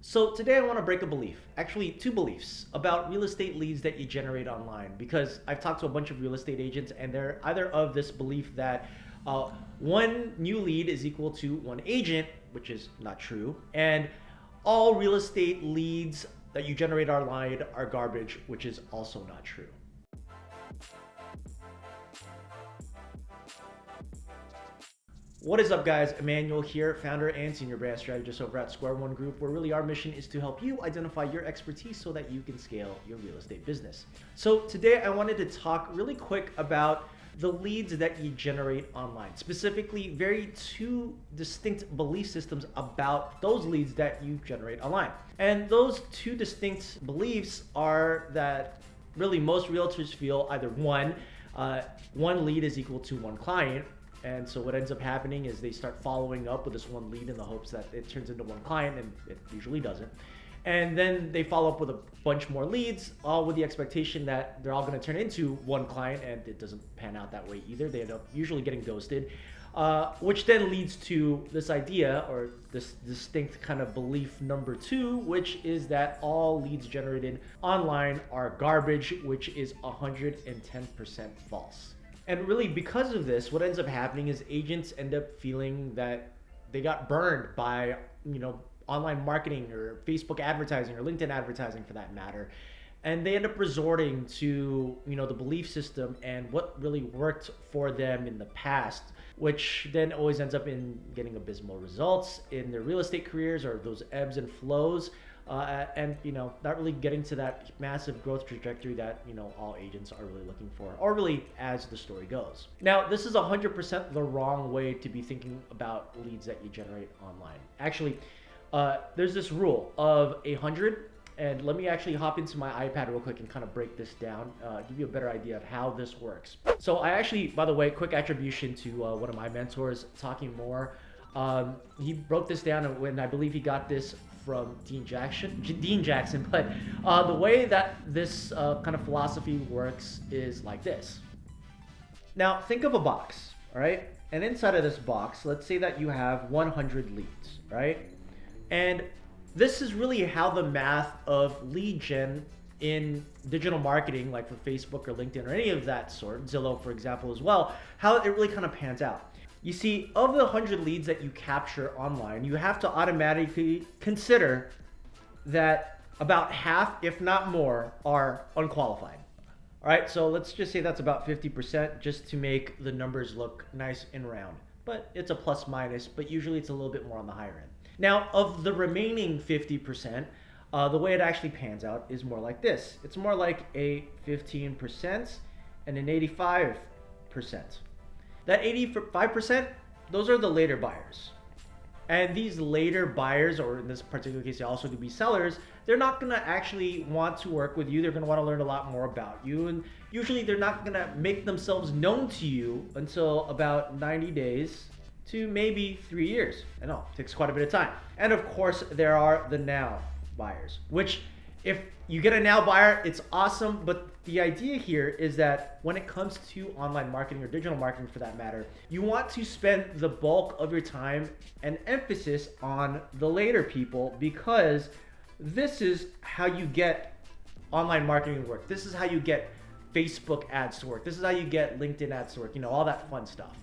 So today I want to break a belief, actually two beliefs about real estate leads that you generate online, because I've talked to a bunch of real estate agents and they're either of this belief that one new lead is equal to one agent, which is not true, and all real estate leads that you generate online are garbage, which is also not true. What is up, guys? Emmanuel here, founder and senior brand strategist over at Square One Group, where really our mission is to help you identify your expertise so that you can scale your real estate business. So today I wanted to talk really quick about the leads that you generate online, specifically two distinct belief systems about those leads that you generate online. And those two distinct beliefs are that really most realtors feel either one lead is equal to one client. And so what ends up happening is they start following up with this one lead in the hopes that it turns into one client, and it usually doesn't. And then they follow up with a bunch more leads, all with the expectation that they're all going to turn into one client, and it doesn't pan out that way either. They end up usually getting ghosted, which then leads to this idea, or this distinct kind of belief number two, which is that all leads generated online are garbage, which is 110% false. And really, because of this, what ends up happening is agents end up feeling that they got burned by, online marketing or Facebook advertising or LinkedIn advertising for that matter. And they end up resorting to, the belief system and what really worked for them in the past, which then always ends up in getting abysmal results in their real estate careers, or those ebbs and flows. And not really getting to that massive growth trajectory that all agents are really looking for, or really as the story goes. Now, this is 100% the wrong way to be thinking about leads that you generate online. Actually, there's this rule of 100, and let me actually hop into my iPad real quick and kind of break this down, give you a better idea of how this works. So I actually, by the way, quick attribution to one of my mentors, Talking More. He broke this down, and I believe he got this from Dean Jackson. But the way that this kind of philosophy works is like this. Now, think of a box, all right? And inside of this box, let's say that you have 100 leads, right? And this is really how the math of lead gen in digital marketing, like for Facebook or LinkedIn or any of that sort, Zillow, for example, as well, how it really kind of pans out. You see, of the 100 leads that you capture online, you have to automatically consider that about half, if not more, are unqualified. All right, so let's just say that's about 50%, just to make the numbers look nice and round. But it's a plus minus, but usually it's a little bit more on the higher end. Now, of the remaining 50%, the way it actually pans out is more like this. It's more like a 15% and an 85%. That 85%, those are the later buyers. And these later buyers, or in this particular case, they also could be sellers, they're not gonna actually want to work with you. They're gonna wanna learn a lot more about you. And usually they're not gonna make themselves known to you until about 90 days to maybe 3 years. I know, it takes quite a bit of time. And of course, there are the now buyers, which if you get a now buyer, it's awesome. But the idea here is that when it comes to online marketing, or digital marketing for that matter, you want to spend the bulk of your time and emphasis on the later people, because this is how you get online marketing to work. This is how you get Facebook ads to work. This is how you get LinkedIn ads to work, all that fun stuff.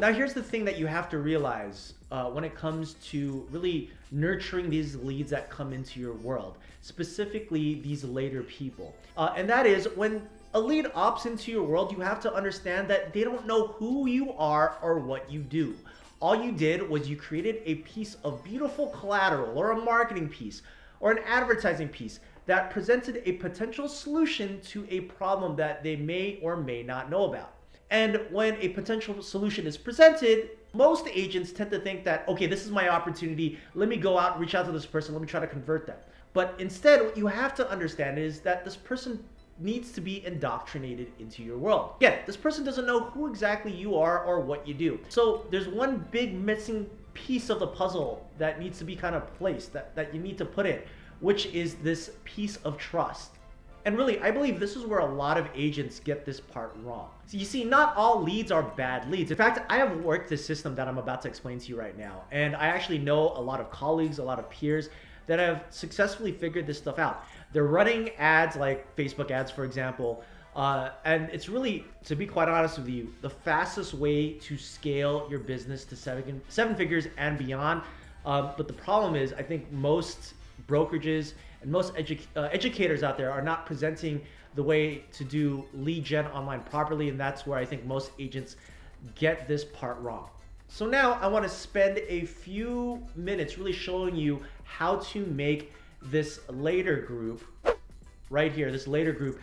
Now, here's the thing that you have to realize when it comes to really nurturing these leads that come into your world, specifically these later people. And that is, when a lead opts into your world, you have to understand that they don't know who you are or what you do. All you did was you created a piece of beautiful collateral, or a marketing piece, or an advertising piece that presented a potential solution to a problem that they may or may not know about. And when a potential solution is presented, most agents tend to think that, okay, this is my opportunity. Let me go out, reach out to this person. Let me try to convert them. But instead, what you have to understand is that this person needs to be indoctrinated into your world. Again, this person doesn't know who exactly you are or what you do. So there's one big missing piece of the puzzle that needs to be kind of placed, that you need to put in, which is this piece of trust. And really, I believe this is where a lot of agents get this part wrong. So you see, not all leads are bad leads. In fact, I have worked this system that I'm about to explain to you right now. And I actually know a lot of colleagues, a lot of peers that have successfully figured this stuff out. They're running ads like Facebook ads, for example, and it's really, to be quite honest with you, the fastest way to scale your business to seven figures and beyond. But the problem is, I think most brokerages and most educators out there are not presenting the way to do lead gen online properly, and that's where I think most agents get this part wrong. So now I want to spend a few minutes really showing you how to make this later group right here, this later group,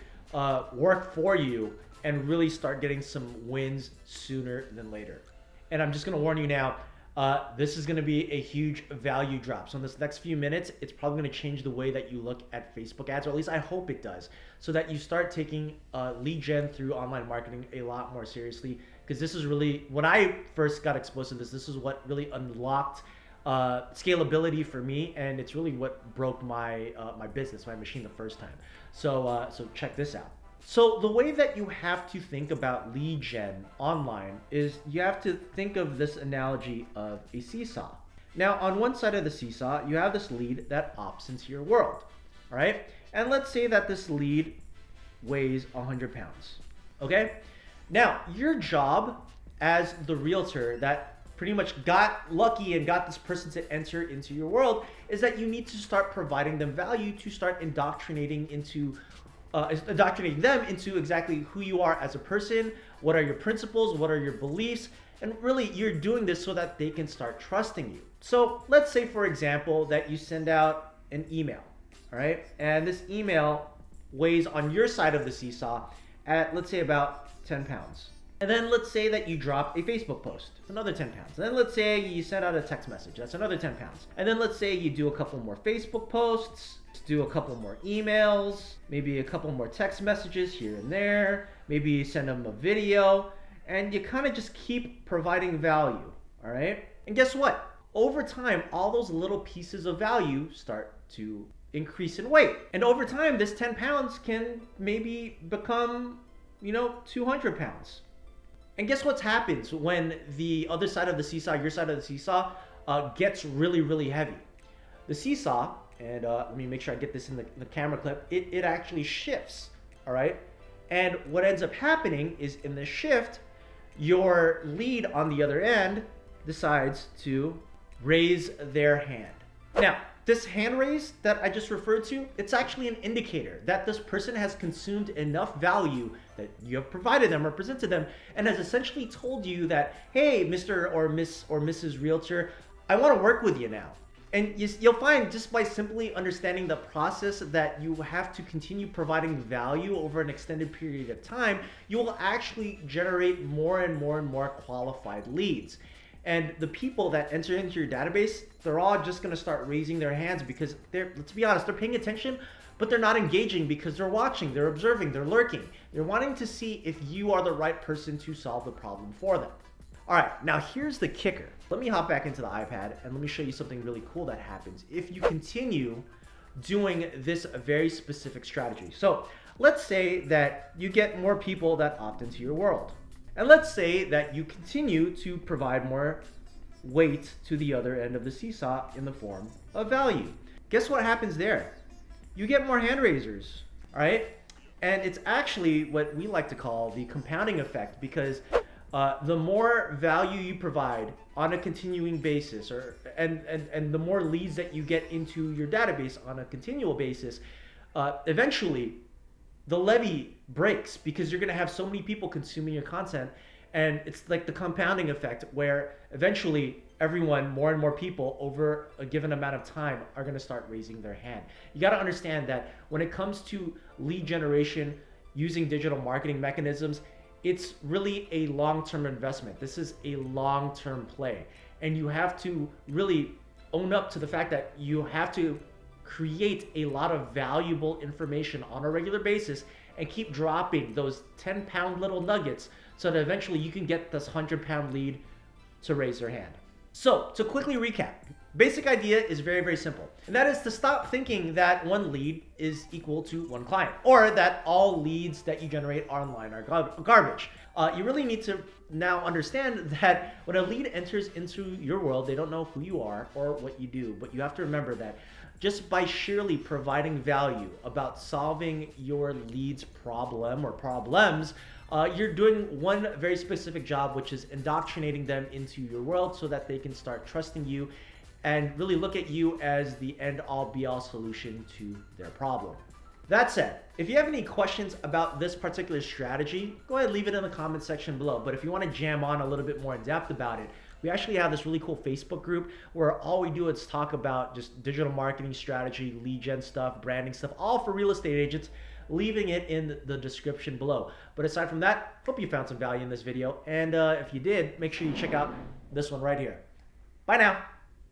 work for you and really start getting some wins sooner than later. And I'm just going to warn you now, this is going to be a huge value drop. So in this next few minutes, it's probably going to change the way that you look at Facebook ads, or at least I hope it does, so that you start taking lead gen through online marketing a lot more seriously. Because this is really, when I first got exposed to this is what really unlocked scalability for me, and it's really what broke my my business, my machine the first time. So check this out. So the way that you have to think about lead gen online is you have to think of this analogy of a seesaw. Now, on one side of the seesaw, you have this lead that opts into your world, all right? And let's say that this lead weighs 100 pounds, okay? Now, your job as the realtor that pretty much got lucky and got this person to enter into your world is that you need to start providing them value, to start indoctrinating them into exactly who you are as a person, what are your principles, what are your beliefs, and really you're doing this so that they can start trusting you. So let's say, for example, that you send out an email, all right? And this email weighs on your side of the seesaw at, let's say, about 10 pounds. And then let's say that you drop a Facebook post, it's another 10 pounds. And then let's say you send out a text message, that's another 10 pounds. And then let's say you do a couple more Facebook posts, do a couple more emails, maybe a couple more text messages here and there, maybe you send them a video, and you kind of just keep providing value, all right? And guess what? Over time, all those little pieces of value start to increase in weight. And over time, this 10 pounds can maybe become, 200 pounds. And guess what happens when the other side of the seesaw, your side of the seesaw, gets really, really heavy? The seesaw, and let me make sure I get this in the camera clip, it actually shifts, all right? And what ends up happening is in the shift, your lead on the other end decides to raise their hand. Now, this hand raise that I just referred to, it's actually an indicator that this person has consumed enough value that you have provided them or presented them and has essentially told you that, hey, Mr. or Miss or Mrs. Realtor, I want to work with you now. And you'll find just by simply understanding the process that you have to continue providing value over an extended period of time, you will actually generate more and more and more qualified leads. And the people that enter into your database, they're all just going to start raising their hands because let's be honest, they're paying attention, but they're not engaging because they're watching, they're observing, they're lurking. They're wanting to see if you are the right person to solve the problem for them. All right, now here's the kicker. Let me hop back into the iPad and let me show you something really cool that happens if you continue doing this very specific strategy. So let's say that you get more people that opt into your world. And let's say that you continue to provide more weight to the other end of the seesaw in the form of value. Guess what happens there? You get more hand raisers, all right? And it's actually what we like to call the compounding effect, because the more value you provide on a continuing basis, and the more leads that you get into your database on a continual basis, eventually the levee breaks because you're going to have so many people consuming your content, and it's like the compounding effect where eventually everyone, more and more people over a given amount of time are going to start raising their hand. You got to understand that when it comes to lead generation using digital marketing mechanisms, it's really a long-term investment. This is a long-term play, and you have to really own up to the fact that you have to create a lot of valuable information on a regular basis and keep dropping those 10-pound little nuggets so that eventually you can get this 100-pound lead to raise their hand. So to quickly recap, basic idea is very, very simple. And that is to stop thinking that one lead is equal to one client, or that all leads that you generate online are garbage. You really need to now understand that when a lead enters into your world, they don't know who you are or what you do, but you have to remember that just by sheerly providing value about solving your lead's problem or problems, you're doing one very specific job, which is indoctrinating them into your world so that they can start trusting you and really look at you as the end all be all solution to their problem. That said, if you have any questions about this particular strategy, go ahead and leave it in the comment section below. But if you want to jam on a little bit more in depth about it, we actually have this really cool Facebook group where all we do is talk about just digital marketing strategy, lead gen stuff, branding stuff, all for real estate agents, leaving it in the description below. But aside from that, hope you found some value in this video. And if you did, make sure you check out this one right here. Bye now.